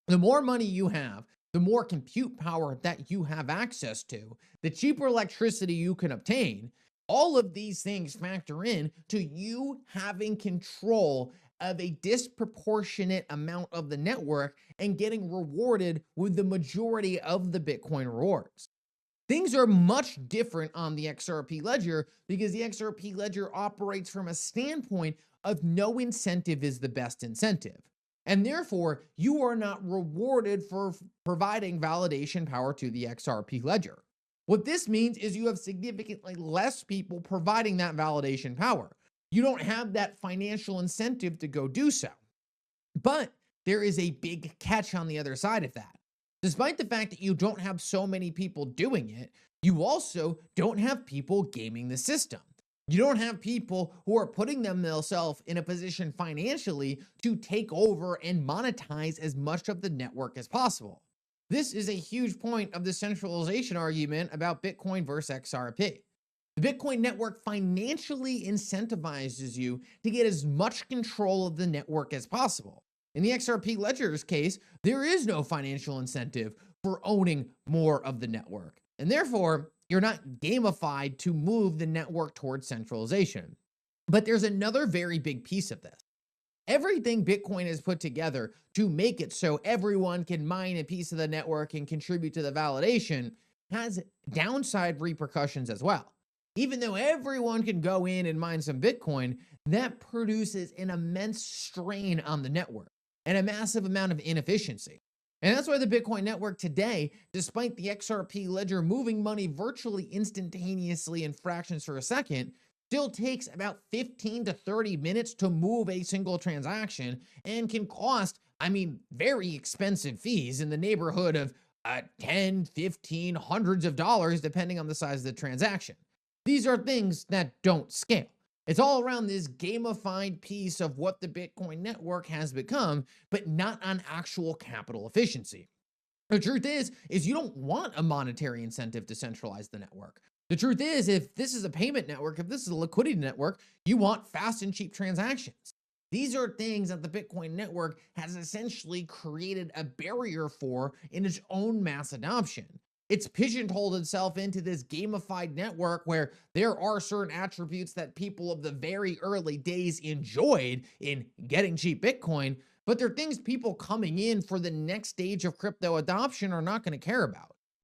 The more money you have, the more compute power that you have access to, the cheaper electricity you can obtain. All of these things factor in to you having control of a disproportionate amount of the network and getting rewarded with the majority of the Bitcoin rewards. Things are much different on the XRP ledger because the XRP ledger operates from a standpoint of no incentive is the best incentive. And therefore, you are not rewarded for providing validation power to the XRP ledger. What this means is you have significantly less people providing that validation power. You don't have that financial incentive to go do so. But there is a big catch on the other side of that. Despite the fact that you don't have so many people doing it, you also don't have people gaming the system. You don't have people who are putting themselves in a position financially to take over and monetize as much of the network as possible. This is a huge point of the centralization argument about Bitcoin versus XRP. The Bitcoin network financially incentivizes you to get as much control of the network as possible. In the XRP ledger's case, there is no financial incentive for owning more of the network, and therefore, you're not gamified to move the network towards centralization. But there's another very big piece of this. Everything Bitcoin has put together to make it so everyone can mine a piece of the network and contribute to the validation has downside repercussions as well. Even though everyone can go in and mine some Bitcoin, that produces an immense strain on the network and a massive amount of inefficiency. And that's why the Bitcoin network today, despite the XRP ledger moving money virtually instantaneously in fractions per second, still takes about 15 to 30 minutes to move a single transaction and can cost, very expensive fees in the neighborhood of 10, 15, hundreds of dollars, depending on the size of the transaction. These are things that don't scale. It's all around this gamified piece of what the Bitcoin network has become, but not on actual capital efficiency. The truth is you don't want a monetary incentive to centralize the network. The truth is, if this is a payment network, if this is a liquidity network, you want fast and cheap transactions. These are things that the Bitcoin network has essentially created a barrier for in its own mass adoption. It's pigeonholed itself into this gamified network where there are certain attributes that people of the very early days enjoyed in getting cheap Bitcoin, but they're things people coming in for the next stage of crypto adoption are not going to care about.